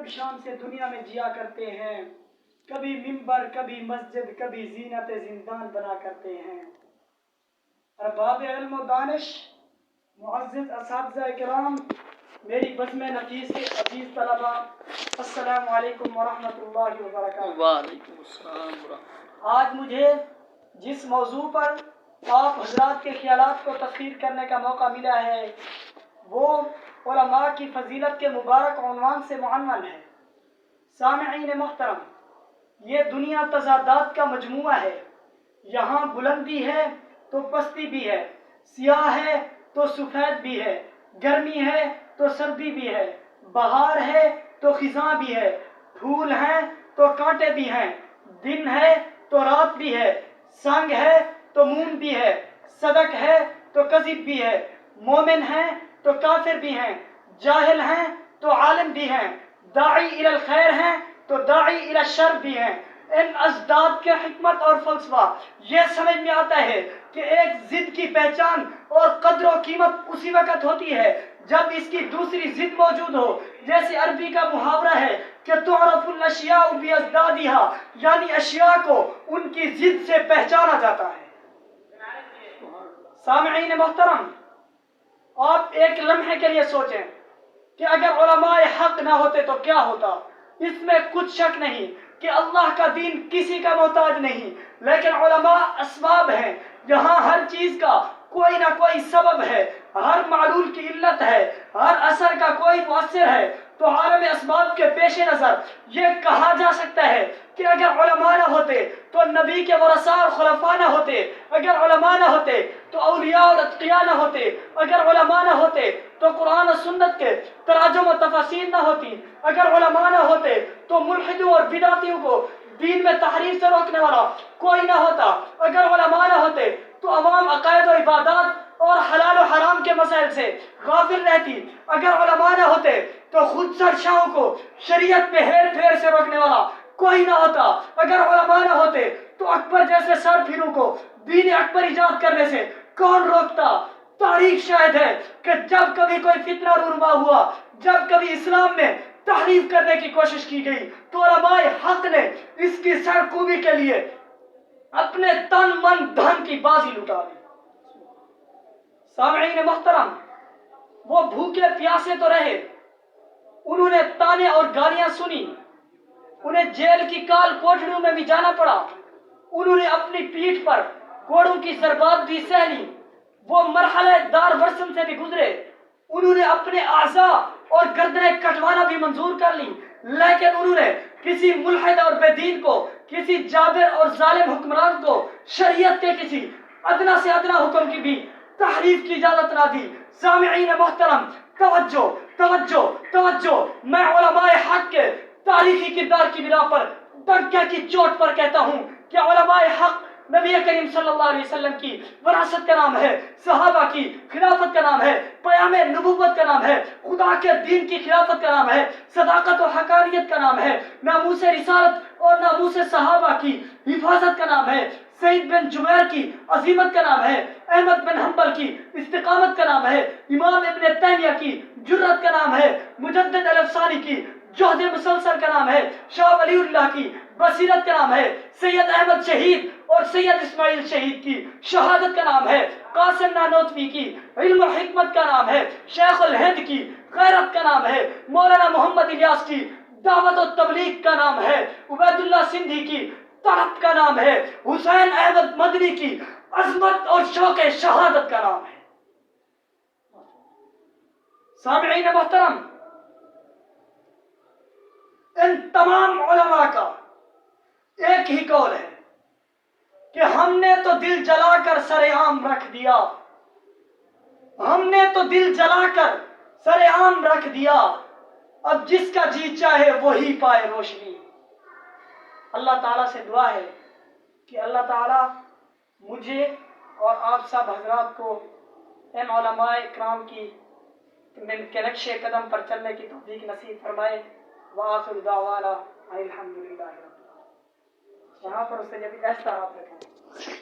شان سے دنیا میں جیا کرتے ہیں، کبھی منبر، کبھی مسجد، کبھی زینت زندان بنا کرتے ہیں۔ ارباب علم و دانش، معزز اساتذہ کرام، میری بزم نفیس کے عزیز طلباء، السلام علیکم ورحمۃ اللہ وبرکاتہ۔ وعلیکم السلام ورحمۃ اللہ۔ آج مجھے جس موضوع پر آپ حضرات کے خیالات کو تفسیر کرنے کا موقع ملا ہے وہ علماء کی فضیلت کے مبارک عنوان سے معنون ہے۔ سامعین محترم، یہ دنیا تضادات کا مجموعہ ہے۔ یہاں بلندی ہے تو پستی بھی ہے، سیاہ ہے تو سفید بھی ہے، گرمی ہے تو سردی بھی ہے، بہار ہے تو خزاں بھی ہے، پھول ہیں تو کانٹے بھی ہیں، دن ہے تو رات بھی ہے، سنگ ہے تو موم بھی ہے، صدق ہے تو کذب بھی ہے، مومن ہیں تو کافر بھی ہیں، جاہل ہیں تو عالم بھی ہیں، داعی الی الخیر ہیں تو داعی الی الشر بھی ہیں۔ ان ازداد کے حکمت اور فلسفہ یہ سمجھ میں آتا ہے کہ ایک ضد کی پہچان اور قدر و قیمت اسی وقت ہوتی ہے جب اس کی دوسری ضد موجود ہو۔ جیسے عربی کا محاورہ ہے کہ تعرف الاشیاء بازدادها، یعنی اشیاء کو ان کی ضد سے پہچانا جاتا ہے۔ سامعین محترم، آپ ایک لمحے کے لیے سوچیں کہ اگر علماء حق نہ ہوتے تو کیا ہوتا؟ اس میں کچھ شک نہیں کہ اللہ کا دین کسی کا محتاج نہیں، لیکن علماء اسباب ہیں۔ یہاں ہر چیز کا کوئی نہ کوئی سبب ہے، ہر معلول کی علت ہے، ہر اثر کا کوئی مؤثر ہے۔ تو عالم اسباب کے پیش نظر یہ کہا جا سکتا ہے کہ اگر علماء نہ ہوتے تو نبی کے ورثاء اور خلفاء نہ ہوتے، اگر علماء نہ ہوتے تو اولیاء اور اتقیاء نہ ہوتے، اگر علماء نہ ہوتے تو قرآن و سنت کے تراجم و تفاسیر نہ ہوتی، اگر علماء نہ ہوتے تو ملحدوں اور بدعتیوں کو دین میں تحریف سے روکنے والا کوئی نہ ہوتا، اگر علماء نہ ہوتے تو عوام عقائد و عبادات اور حلال و حرام کے مسائل سے غافل رہتی، اگر علماء نہ ہوتے تو خود سرشاہوں کو شریعت میں ہیر پھیر سے روکنے والا کوئی نہ ہوتا، اگر علماء نہ ہوتے تو اکبر جیسے سر پھروں کو دین اکبر ایجاد کرنے سے کون روکتا؟ تاریخ شاہد ہے کہ جب کبھی کوئی فتنہ رونما ہوا، جب کبھی اسلام میں تحریف کرنے کی کوشش کی گئی تو علماء حق نے اس کی سرکوبی کے لیے اپنے تن من دھن کی بازی لٹا دی۔ سامعین محترم، وہ بھوکے پیاسے تو رہے، انہوں نے تانے اور گالیاں سنی، انہیں جیل کی کال کوٹڑیوں میں بھی جانا پڑا، انہوں نے اپنی پیٹھ پر کوڑوں کی ضربات بھی سہ لی، وہ مرحلہ دار ورسم سے بھی گزرے، انہوں نے اپنے اعضاء اور گردنیں کٹوانا بھی منظور کر لی، لیکن انہوں نے کسی ملحد اور بے دین کو، کسی جابر اور ظالم حکمران کو شریعت کے کسی ادنا سے ادنا حکم کی بھی تحریف کی اجازت نہ دی۔ سامعین محترم، توجہ توجہ توجہ، میں علماء حق کے تاریخی کردار کی بنا پر ڈنکے کی چوٹ پر کہتا ہوں کہ علماء حق نبی کریم صلی اللہ علیہ وسلم کی وراثت کا نام ہے، صحابہ کی خلافت کا نام ہے، پیام نبوت کا نام ہے، خدا کے دین کی خلافت کا نام ہے، صداقت و حقانیت کا نام ہے، ناموس رسالت اور ناموس صحابہ کی حفاظت کا نام ہے، سعید بن جبیر کی عظیمت کا نام ہے، احمد بن حنبل کی استقامت کا نام ہے، امام ابن تیمیہ کی جرأت کا نام ہے، مجدد الافسانی کی جہد مسلسل کا نام ہے، شاہ ولی اللہ کی بصیرت کا نام ہے، سید احمد شہید اور سید اسماعیل شہید کی شہادت کا نام ہے، قاسم نانوتوی کی علم و حکمت کا نام ہے، شیخ الہند کی غیرت کا نام ہے، مولانا محمد الیاس کی دعوت و تبلیغ کا نام ہے، عبید اللہ سندھی کی طرف کا نام ہے، حسین احمد مدنی کی عظمت اور شوق شہادت کا نام ہے۔ سامعین محترم، ان تمام علماء کا ایک ہی قول ہے کہ ہم نے تو دل جلا کر سر عام رکھ دیا، ہم نے تو دل جلا کر سر عام رکھ دیا، اب جس کا جی چاہے وہی پائے روشنی۔ اللہ تعالیٰ سے دعا ہے کہ اللہ تعالیٰ مجھے اور آپ سب حضرات کو ان علماء اکرام کی کے نقش قدم پر چلنے کی توفیق نصیب فرمائے۔ وآخر دعوانا الحمدللہ رب العالمین۔ یہاں پر اس سے جب ایسا آپ رکھیں۔